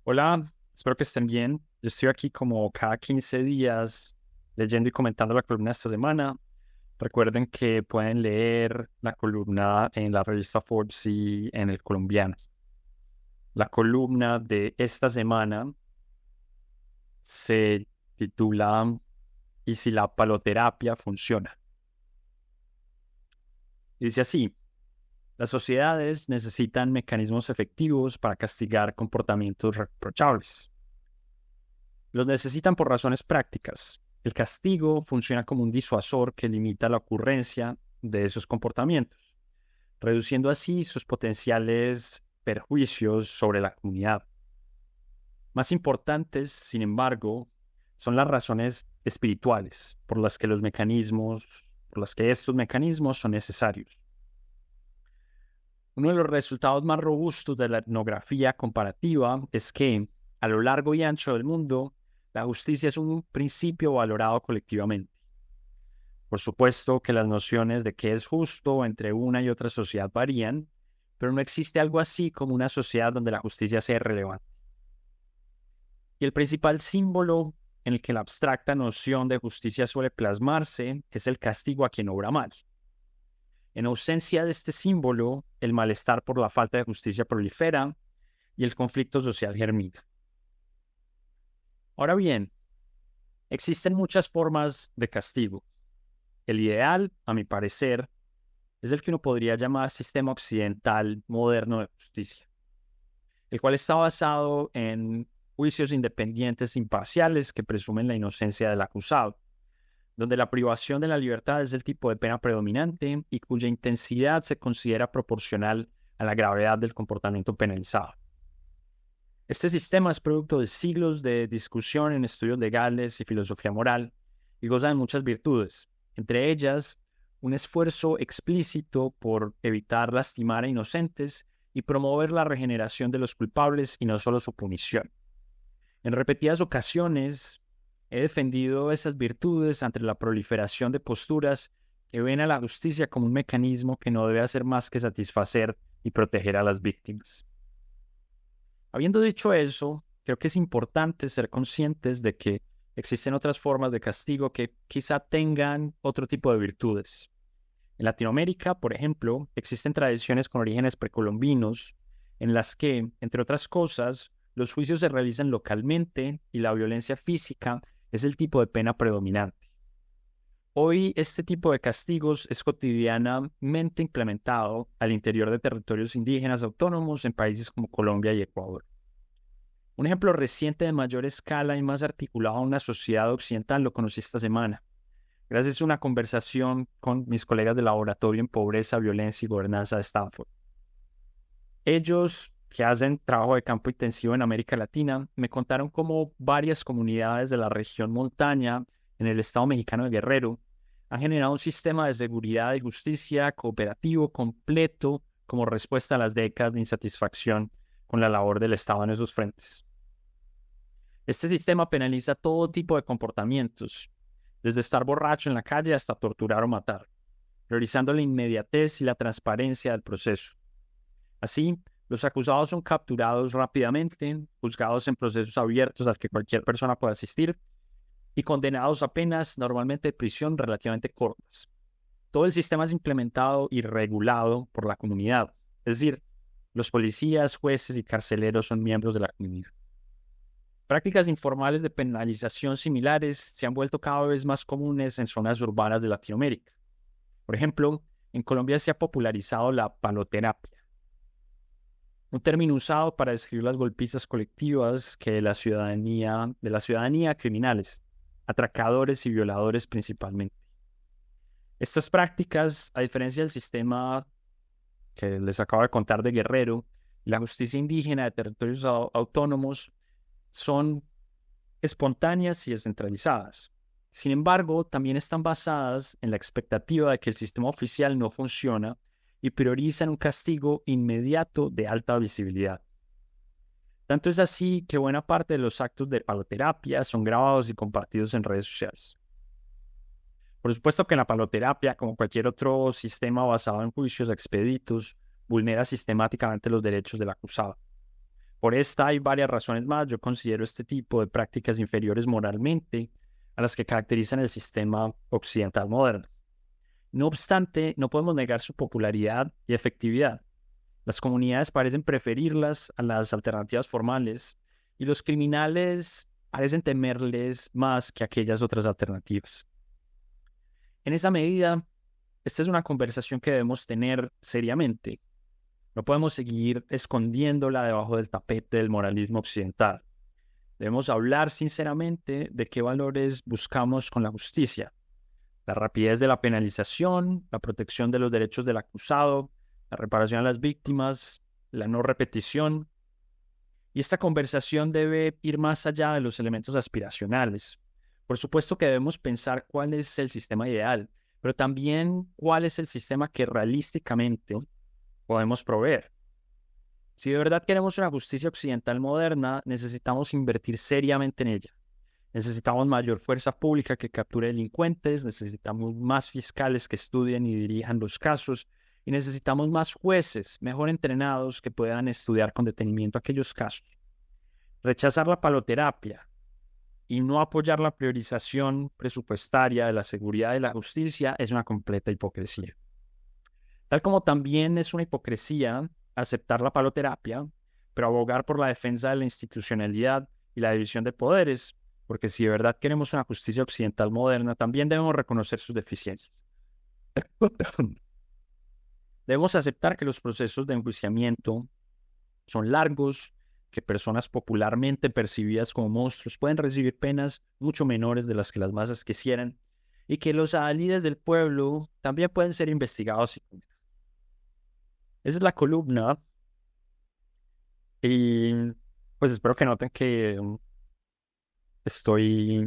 Hola, espero que estén bien. Yo estoy aquí como cada 15 días leyendo y comentando la columna de esta semana. Recuerden que pueden leer la columna en la revista Forbes y en El Colombiano. La columna de esta semana se titula ¿Y si la paloterapia funciona? Dice así: las sociedades necesitan mecanismos efectivos para castigar comportamientos reprochables. Los necesitan por razones prácticas. El castigo funciona como un disuasor que limita la ocurrencia de esos comportamientos, reduciendo así sus potenciales perjuicios sobre la comunidad. Más importantes, sin embargo, son las razones espirituales por las que estos mecanismos son necesarios. Uno de los resultados más robustos de la etnografía comparativa es que, a lo largo y ancho del mundo, la justicia es un principio valorado colectivamente. Por supuesto que las nociones de qué es justo entre una y otra sociedad varían, pero no existe algo así como una sociedad donde la justicia sea relevante. Y el principal símbolo en el que la abstracta noción de justicia suele plasmarse es el castigo a quien obra mal. En ausencia de este símbolo, el malestar por la falta de justicia prolifera y el conflicto social germina. Ahora bien, existen muchas formas de castigo. El ideal, a mi parecer, es el que uno podría llamar sistema occidental moderno de justicia, el cual está basado en juicios independientes e imparciales que presumen la inocencia del acusado, donde la privación de la libertad es el tipo de pena predominante y cuya intensidad se considera proporcional a la gravedad del comportamiento penalizado. Este sistema es producto de siglos de discusión en estudios legales y filosofía moral y goza de muchas virtudes, entre ellas un esfuerzo explícito por evitar lastimar a inocentes y promover la regeneración de los culpables y no solo su punición. En repetidas ocasiones he defendido esas virtudes ante la proliferación de posturas que ven a la justicia como un mecanismo que no debe hacer más que satisfacer y proteger a las víctimas. Habiendo dicho eso, creo que es importante ser conscientes de que existen otras formas de castigo que quizá tengan otro tipo de virtudes. En Latinoamérica, por ejemplo, existen tradiciones con orígenes precolombinos en las que, entre otras cosas, los juicios se realizan localmente y la violencia física es el tipo de pena predominante. Hoy este tipo de castigos es cotidianamente implementado al interior de territorios indígenas autónomos en países como Colombia y Ecuador. Un ejemplo reciente de mayor escala y más articulado a una sociedad occidental lo conocí esta semana, gracias a una conversación con mis colegas del Laboratorio en Pobreza, Violencia y Gobernanza de Stanford. Ellos, que hacen trabajo de campo intensivo en América Latina, me contaron cómo varias comunidades de la región montaña en el estado mexicano de Guerrero han generado un sistema de seguridad y justicia cooperativo completo como respuesta a las décadas de insatisfacción con la labor del Estado en esos frentes. Este sistema penaliza todo tipo de comportamientos, desde estar borracho en la calle hasta torturar o matar, priorizando la inmediatez y la transparencia del proceso. Así, los acusados son capturados rápidamente, juzgados en procesos abiertos al que cualquier persona puede asistir y condenados a penas normalmente de prisión relativamente cortas. Todo el sistema es implementado y regulado por la comunidad, es decir, los policías, jueces y carceleros son miembros de la comunidad. Prácticas informales de penalización similares se han vuelto cada vez más comunes en zonas urbanas de Latinoamérica. Por ejemplo, en Colombia se ha popularizado la paloterapia, un término usado para describir las golpizas colectivas que de la ciudadanía criminales, atracadores y violadores principalmente. Estas prácticas, a diferencia del sistema que les acabo de contar de Guerrero, la justicia indígena de territorios autónomos, son espontáneas y descentralizadas. Sin embargo, también están basadas en la expectativa de que el sistema oficial no funciona y priorizan un castigo inmediato de alta visibilidad. Tanto es así que buena parte de los actos de paloterapia son grabados y compartidos en redes sociales. Por supuesto que la paloterapia, como cualquier otro sistema basado en juicios expeditos, vulnera sistemáticamente los derechos del acusado. Por esta hay varias razones más. Yo considero este tipo de prácticas inferiores moralmente a las que caracterizan el sistema occidental moderno. No obstante, no podemos negar su popularidad y efectividad. Las comunidades parecen preferirlas a las alternativas formales y los criminales parecen temerles más que aquellas otras alternativas. En esa medida, esta es una conversación que debemos tener seriamente. No podemos seguir escondiéndola debajo del tapete del moralismo occidental. Debemos hablar sinceramente de qué valores buscamos con la justicia. La rapidez de la penalización, la protección de los derechos del acusado, la reparación a las víctimas, la no repetición. Y esta conversación debe ir más allá de los elementos aspiracionales. Por supuesto que debemos pensar cuál es el sistema ideal, pero también cuál es el sistema que realísticamente podemos proveer. Si de verdad queremos una justicia occidental moderna, necesitamos invertir seriamente en ella. Necesitamos mayor fuerza pública que capture delincuentes, necesitamos más fiscales que estudien y dirijan los casos, y necesitamos más jueces mejor entrenados que puedan estudiar con detenimiento aquellos casos. Rechazar la paloterapia y no apoyar la priorización presupuestaria de la seguridad y la justicia es una completa hipocresía. Tal como también es una hipocresía aceptar la paloterapia, pero abogar por la defensa de la institucionalidad y la división de poderes, porque si de verdad queremos una justicia occidental moderna, también debemos reconocer sus deficiencias. Debemos aceptar que los procesos de enjuiciamiento son largos, que personas popularmente percibidas como monstruos pueden recibir penas mucho menores de las que las masas quisieran, y que los adalides del pueblo también pueden ser investigados y condenados. Esa es la columna, y pues espero que noten que estoy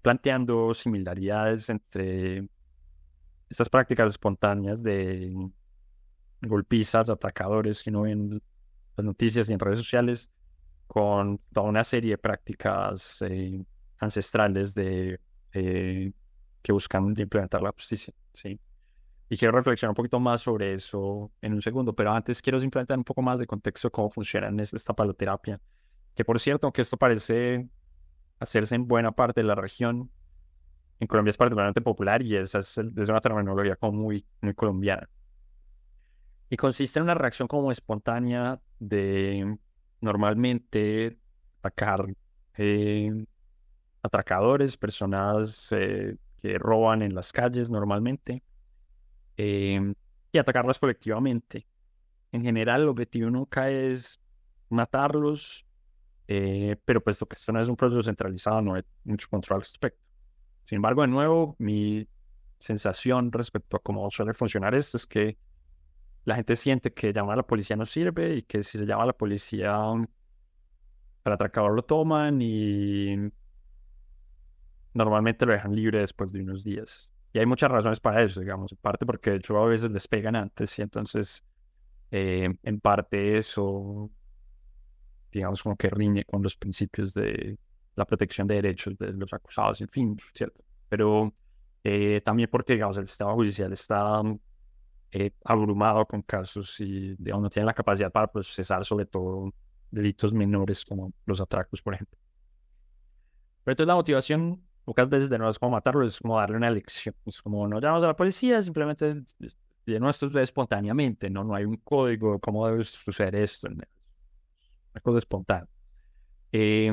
planteando similaridades entre estas prácticas espontáneas de golpizas, atacadores que no ven las noticias y en redes sociales, con toda una serie de prácticas ancestrales que buscan implementar la justicia, ¿sí? Y quiero reflexionar un poquito más sobre eso en un segundo, pero antes quiero simplemente dar un poco más de contexto de cómo funciona esta paloterapia, que por cierto, aunque esto parece hacerse en buena parte de la región, en Colombia es particularmente popular y esa es una terminología como muy colombiana. Y consiste en una reacción como espontánea de normalmente atacar atracadores, personas que roban en las calles normalmente, y atacarlas colectivamente. En general, el objetivo nunca es matarlos, pero puesto que esto no es un proceso centralizado, no hay mucho control al respecto. Sin embargo, de nuevo, mi sensación respecto a cómo suele funcionar esto es que la gente siente que llamar a la policía no sirve y que si se llama a la policía, al atracador lo toman y normalmente lo dejan libre después de unos días. Y hay muchas razones para eso, digamos, en parte porque de hecho a veces les pegan antes y entonces en parte eso, digamos, como que riñe con los principios de la protección de derechos de los acusados, en fin, ¿cierto? Pero también porque, digamos, el sistema judicial está abrumado con casos y, digamos, no tiene la capacidad para procesar sobre todo delitos menores como los atracos, por ejemplo. Pero entonces la motivación, pocas veces de nuevo es como matarlo, es como darle una lección. Es como no llamamos a la policía, simplemente de nuevo esto sucede espontáneamente, ¿no? No hay un código de cómo debe suceder esto, ¿no? Una cosa espontánea. Y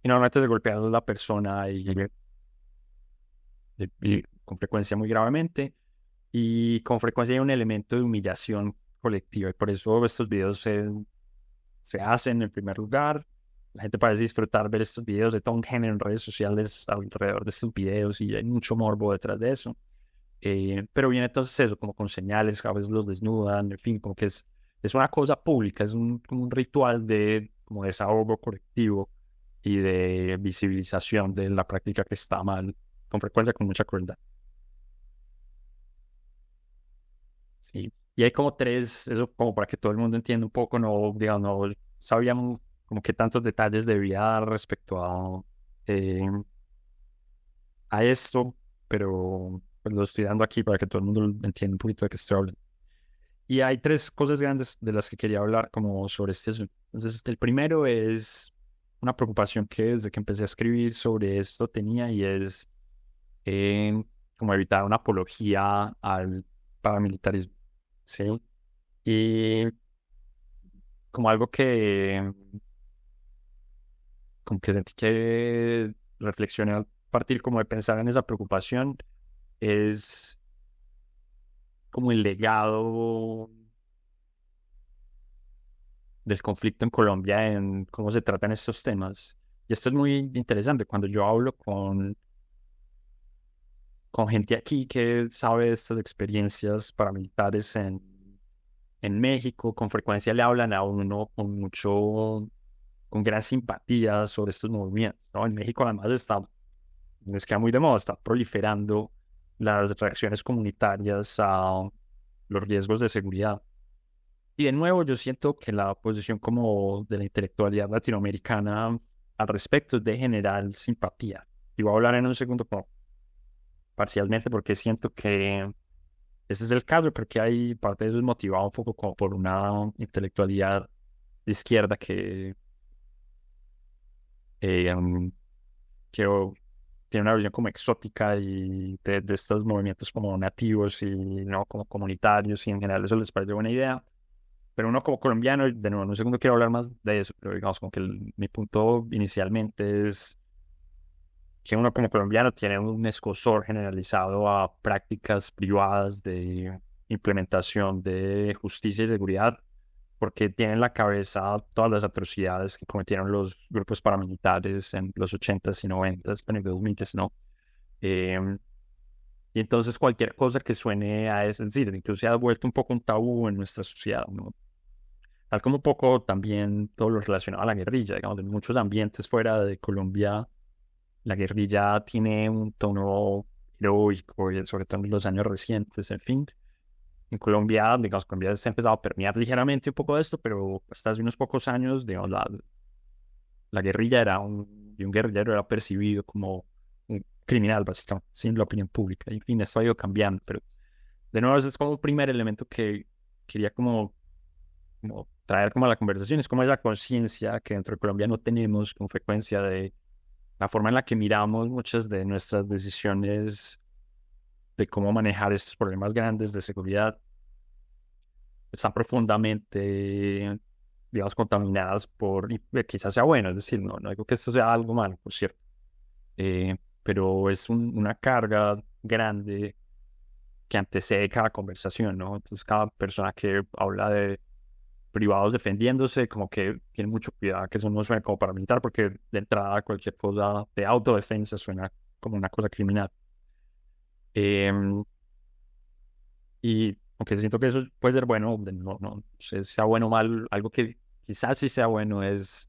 normalmente se golpea a la persona y con frecuencia muy gravemente. Y con frecuencia hay un elemento de humillación colectiva. Y por eso estos videos se hacen en primer lugar. La gente parece disfrutar ver estos videos de todo un género en redes sociales alrededor de estos videos y hay mucho morbo detrás de eso. Pero viene entonces eso, como con señales, a veces los desnudan, en fin, como que es una cosa pública, es como un ritual de como desahogo colectivo y de visibilización de la práctica que está mal, con frecuencia con mucha crueldad. Sí. Y hay como tres, eso como para que todo el mundo entienda un poco, no, digamos, no sabíamos como que tantos detalles debía dar respecto eh, a esto, pero pues lo estoy dando aquí para que todo el mundo entienda un poquito de qué estoy hablando. Y hay tres cosas grandes de las que quería hablar como sobre este asunto. Entonces, el primero es una preocupación que desde que empecé a escribir sobre esto tenía y es eh, como evitar una apología al paramilitarismo, ¿sí? Y como algo que como que sentí que reflexioné a partir como de pensar en esa preocupación es como el legado del conflicto en Colombia en cómo se tratan estos temas. Y esto es muy interesante cuando yo hablo con gente aquí que sabe de estas experiencias paramilitares en México, con frecuencia le hablan a uno con gran simpatía sobre estos movimientos, ¿no? En México además es que muy de moda, está proliferando las reacciones comunitarias a los riesgos de seguridad. Y de nuevo, yo siento que la posición como de la intelectualidad latinoamericana al respecto es de general simpatía. Y voy a hablar en un segundo como parcialmente porque siento que ese es el caso. Creo que hay parte de eso es motivado un poco como por una intelectualidad de izquierda eh, um, que tiene una visión como exótica y de estos movimientos como nativos y no como comunitarios y en general eso les parece buena idea. Pero uno como colombiano, de nuevo, en un segundo quiero hablar más de eso, pero digamos como que mi punto inicialmente es que uno como colombiano tiene un escozor generalizado a prácticas privadas de implementación de justicia y seguridad, porque tiene en la cabeza todas las atrocidades que cometieron los grupos paramilitares en los 80s y 90s, en el 2000, ¿no? Eh, y entonces cualquier cosa que suene a eso, es decir, incluso se ha vuelto un poco un tabú en nuestra sociedad, ¿no? Tal como un poco también todo lo relacionado a la guerrilla, digamos, en muchos ambientes fuera de Colombia, la guerrilla tiene un tono heroico, y sobre todo en los años recientes, en fin. En Colombia, digamos, Colombia se ha empezado a permear ligeramente un poco de esto, pero hasta hace unos pocos años, digamos, la guerrilla y un guerrillero era percibido como un criminal, básicamente, sin la opinión pública. En fin, esto ha ido cambiando, pero de nuevo, ese es como el primer elemento que quería como traer como a la conversación, es como esa conciencia que dentro de Colombia no tenemos con frecuencia de la forma en la que miramos muchas de nuestras decisiones de cómo manejar estos problemas grandes de seguridad están profundamente, digamos, contaminadas y quizás sea bueno, es decir, no digo que esto sea algo malo, por cierto, pero es una carga grande que antecede cada conversación, ¿no? Entonces, cada persona que habla de privados defendiéndose, como que tiene mucho cuidado que eso no suene como paramilitar, porque de entrada cualquier cosa de autodefensa suena como una cosa criminal. Y aunque siento que eso puede ser bueno, no sé si sea bueno o mal, algo que quizás sí sea bueno es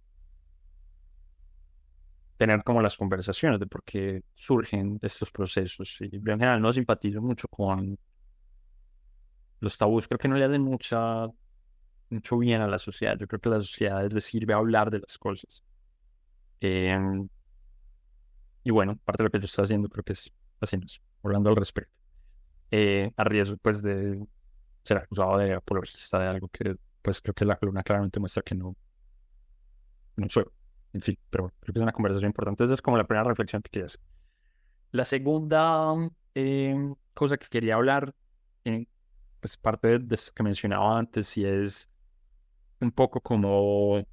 tener como las conversaciones de por qué surgen estos procesos. Y yo en general no simpatizo mucho con los tabús, creo que no le hacen mucho bien a la sociedad. Yo creo que a la sociedad les sirve hablar de las cosas. Em, y bueno, parte de lo que yo estoy haciendo creo que es haciendo eso, hablando al respecto. A riesgo pues de ser acusado de apologista de algo que pues creo que la columna claramente muestra que no soy. En fin, pero creo que es una conversación importante. Entonces es como la primera reflexión que quería hacer. La segunda cosa que quería hablar, pues parte de eso que mencionaba antes, y es un poco como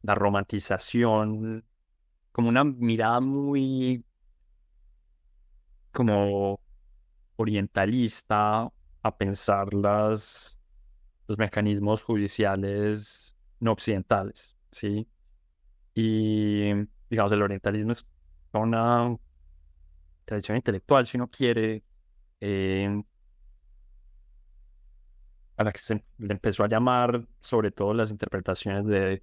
la romantización, como una mirada muy como orientalista a pensar los mecanismos judiciales no occidentales, ¿sí? Y, digamos, el orientalismo es una tradición intelectual, si uno quiere, eh, a la que se le empezó a llamar sobre todo las interpretaciones de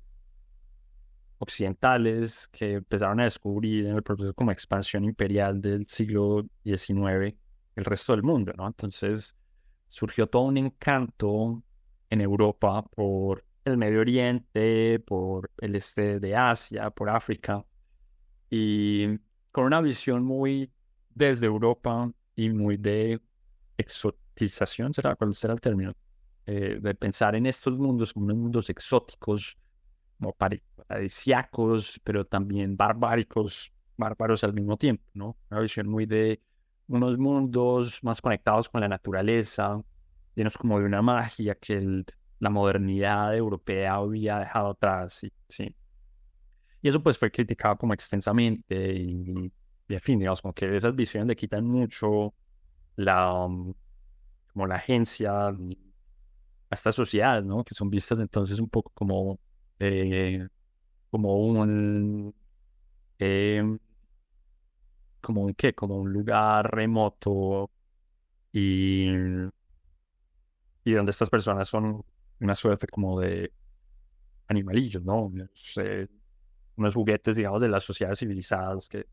occidentales que empezaron a descubrir en el proceso como expansión imperial del siglo XIX el resto del mundo, ¿no? Entonces surgió todo un encanto en Europa por el Medio Oriente, por el este de Asia, por África, y con una visión muy desde Europa y muy de exotización, ¿será? ¿Cuál será el término? de pensar en estos mundos como unos mundos exóticos, como paradisíacos, pero también bárbaros al mismo tiempo, ¿no? Una visión muy de unos mundos más conectados con la naturaleza, llenos como de una magia que la modernidad europea había dejado atrás, sí, sí. Y eso pues fue criticado como extensamente y en fin, digamos, como que esas visiones le quitan mucho como la agencia a estas sociedades, ¿no? Que son vistas entonces un poco eh, como un, eh, como un lugar remoto y, y donde estas personas son una suerte como de animalillos, ¿no? Unos juguetes, digamos, de las sociedades civilizadas que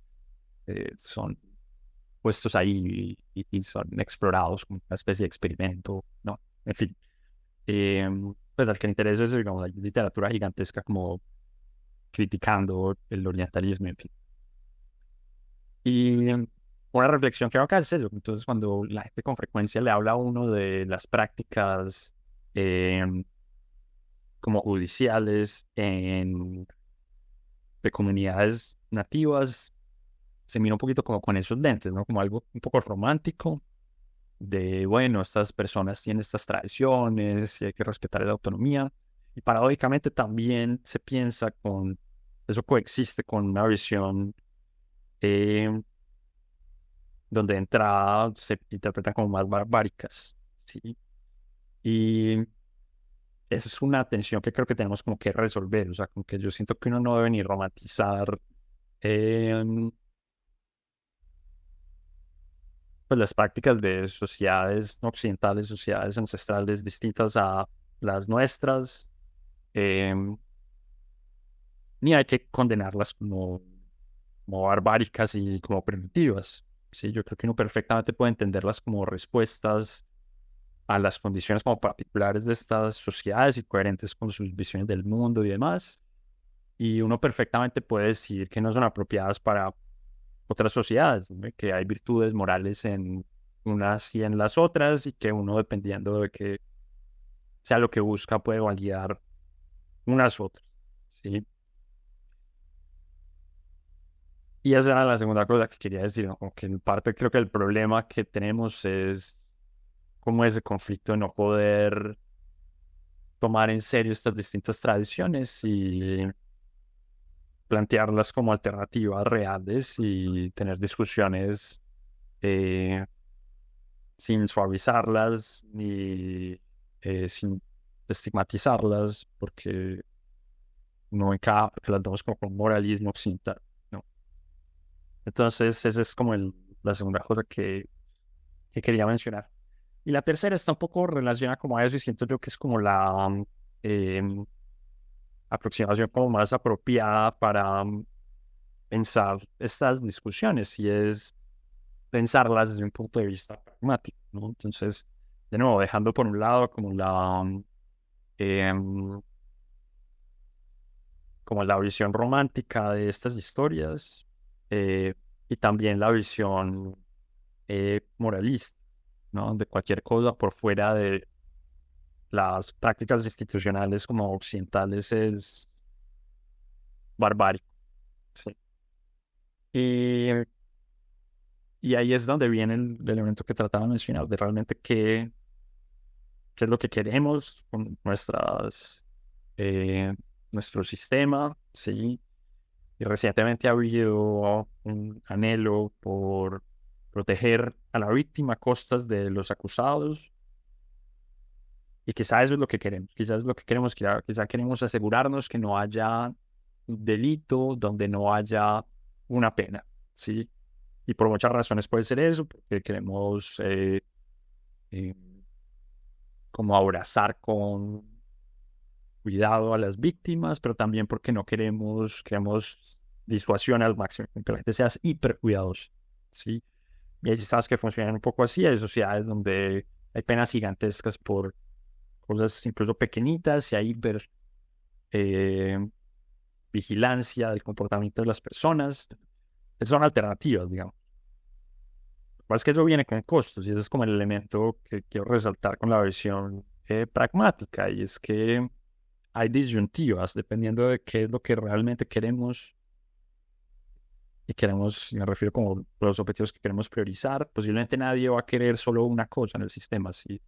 son puestos ahí y son explorados como una especie de experimento, ¿no? En fin, eh, pues al que le interesa es, digamos, la literatura gigantesca como criticando el orientalismo, en fin. Y una reflexión que hago acá es eso. Entonces, cuando la gente con frecuencia le habla a uno de las prácticas eh, como judiciales de comunidades nativas, se mira un poquito como con esos lentes, ¿no? Como algo un poco romántico de, bueno, estas personas tienen estas tradiciones y hay que respetar la autonomía. Y paradójicamente también se piensa eso coexiste con una visión eh, donde de entrada se interpretan como más barbáricas, ¿sí? Y esa es una tensión que creo que tenemos como que resolver, o sea, como que yo siento que uno no debe ni romantizar eh, pues las prácticas de sociedades occidentales, sociedades ancestrales distintas a las nuestras, eh, ni hay que condenarlas como barbáricas y como primitivas, ¿sí? Yo creo que uno perfectamente puede entenderlas como respuestas a las condiciones como particulares de estas sociedades y coherentes con sus visiones del mundo y demás. Y uno perfectamente puede decir que no son apropiadas para otras sociedades, ¿no? Que hay virtudes morales en unas y en las otras y que uno, dependiendo de que sea lo que busca, puede validar unas otras, ¿sí? Y esa era la segunda cosa que quería decir, ¿no? Como que en parte creo que el problema que tenemos es como ese conflicto de no poder tomar en serio estas distintas tradiciones y plantearlas como alternativas reales y tener discusiones eh, sin suavizarlas ni sin estigmatizarlas, porque no encaja, porque las vemos como con moralismo occidental, ¿no? Entonces, esa es como la segunda cosa que quería mencionar. Y la tercera está un poco relacionada como a eso y siento yo que es como la em, aproximación como más apropiada para pensar estas discusiones y es pensarlas desde un punto de vista pragmático, ¿no? Entonces, de nuevo, dejando por un lado em, como la visión romántica de estas historias y también la visión moralista, ¿no? De cualquier cosa por fuera de las prácticas institucionales como occidentales es barbárico, ¿sí? Y, y ahí es donde viene el elemento que trataba de mencionar, de realmente qué es lo que queremos con eh, nuestro sistema, ¿sí? Y recientemente ha habido un anhelo por proteger a la víctima a costas de los acusados. Y quizá eso es lo que queremos. Quizás es lo que queremos. Quizá queremos asegurarnos que no haya un delito donde no haya una pena, ¿sí? Y por muchas razones puede ser eso, porque queremos eh, como abrazar con cuidado a las víctimas, pero también porque no queremos disuasión al máximo, que la gente sea hiper cuidadosa, ¿sí? Y hay sistemas que funcionan un poco así, hay sociedades donde hay penas gigantescas por cosas incluso pequeñitas y hay hiper eh, vigilancia del comportamiento de las personas. Esas son alternativas, digamos. Lo que pasa es que eso viene con costos y ese es como el elemento que quiero resaltar con la visión pragmática, y es que hay disyuntivas dependiendo de qué es lo que realmente queremos. Y queremos, me refiero como los objetivos que queremos priorizar. Posiblemente nadie va a querer solo una cosa en el sistema. Si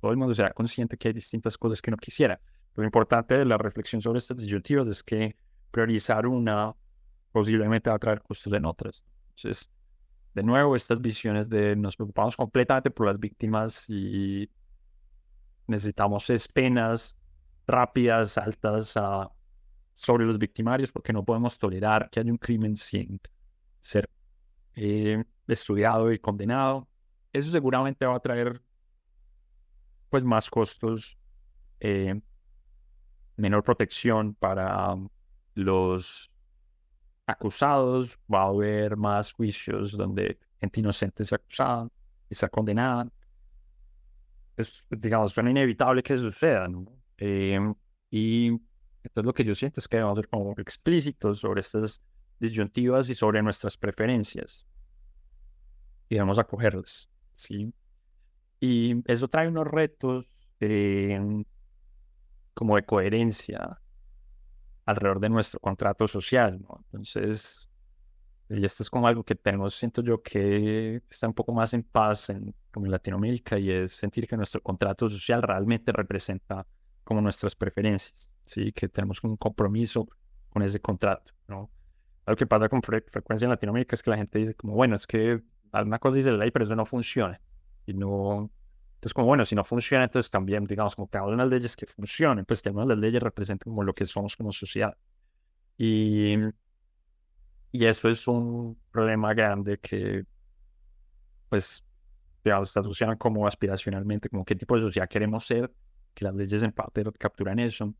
todo el mundo será consciente que hay distintas cosas que no quisiera. Lo importante de la reflexión sobre estas disyuntivas es que priorizar una posiblemente va a traer costos en otras. Entonces, de nuevo, estas visiones de nos preocupamos completamente por las víctimas y necesitamos penas rápidas, altas sobre los victimarios porque no podemos tolerar que haya un crimen sin ser estudiado y condenado. Eso seguramente va a traer pues más costos, eh, menor protección para los acusados, va a haber más juicios donde gente inocente sea acusada y sea condenada. Es, digamos, suena inevitable que suceda, ¿no? Y entonces lo que yo siento es que debemos ser como explícitos sobre estas disyuntivas y sobre nuestras preferencias y debemos acogerlas, ¿sí? Y eso trae unos retos como de coherencia alrededor de nuestro contrato social, ¿no? Entonces, y esto es como algo que tenemos, siento yo, que está un poco más en paz como en Latinoamérica, y es sentir que nuestro contrato social realmente representa como nuestras preferencias, ¿sí? Que tenemos un compromiso con ese contrato, ¿no? Algo que pasa con frecuencia en Latinoamérica es que la gente dice como, bueno, es que alguna cosa dice la ley, pero eso no funciona. Y no... Entonces, como, bueno, si no funciona, entonces también, digamos, como que hagan unas leyes que funcionen, pues que algunas de las leyes representen como lo que somos como sociedad. Y, y eso es un problema grande que, pues, digamos, está asociado como aspiracionalmente, como qué tipo de sociedad queremos ser, que las leyes en parte capturan eso.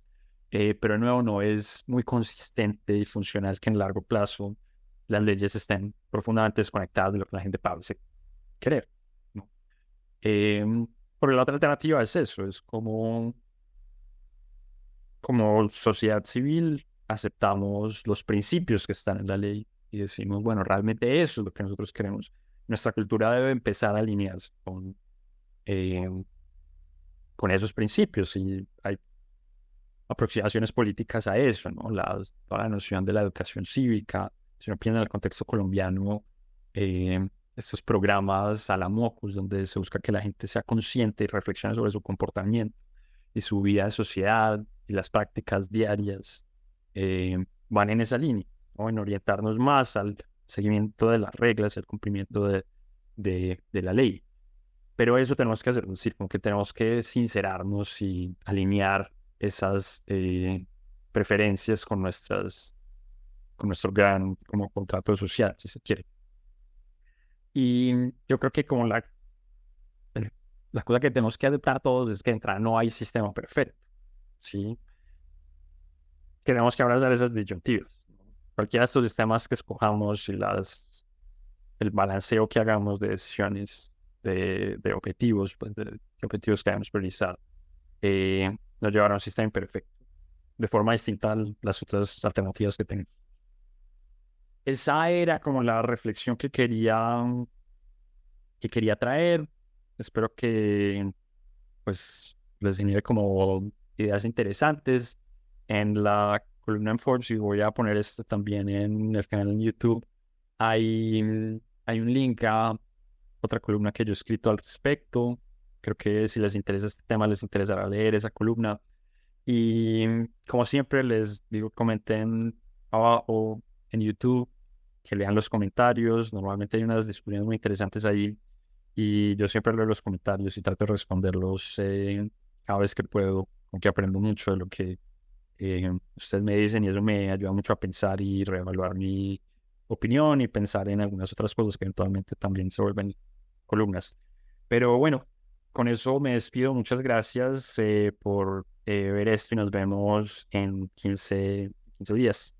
Pero de nuevo no es muy consistente y funcional que en largo plazo las leyes estén profundamente desconectadas de lo que la gente parece querer, ¿no? Porque la otra alternativa es eso, es como sociedad civil aceptamos los principios que están en la ley y decimos, bueno, realmente eso es lo que nosotros queremos. Nuestra cultura debe empezar a alinearse eh, con esos principios, y hay aproximaciones políticas a eso, ¿no? Toda la noción de la educación cívica, si uno piensa en el contexto colombiano, estos programas a la MOCUS, donde se busca que la gente sea consciente y reflexione sobre su comportamiento y su vida en sociedad y las prácticas diarias, van en esa línea, ¿no? En orientarnos más al seguimiento de las reglas y al cumplimiento de la ley. Pero eso tenemos que hacer, es decir, como que tenemos que sincerarnos y alinear esas preferencias con nuestro gran como contrato social, si se quiere. Y yo creo que como la cosa que tenemos que adoptar todos es que de entrada no hay sistema perfecto, ¿sí? Tenemos que abrazar esas disyuntivas. Cualquiera de estos sistemas que escojamos y el balanceo que hagamos de decisiones, de objetivos, pues de objetivos que debemos priorizar, nos llevará a un sistema imperfecto, de forma distinta a las otras alternativas que tenemos. Esa era como la reflexión que quería traer. Espero que pues les genere como ideas interesantes. En la columna en Forbes, y voy a poner esto también en el canal en YouTube, hay un link a otra columna que yo he escrito al respecto. Creo que si les interesa este tema, les interesará leer esa columna. Y como siempre les digo, comenten abajo en YouTube, que lean los comentarios. Normalmente hay unas discusiones muy interesantes ahí y yo siempre leo los comentarios y trato de responderlos cada vez que puedo, aunque aprendo mucho de lo que ustedes me dicen, y eso me ayuda mucho a pensar y reevaluar mi opinión y pensar en algunas otras cosas que eventualmente también se vuelven columnas. Pero bueno, con eso me despido. Muchas gracias por ver esto y nos vemos en 15 días.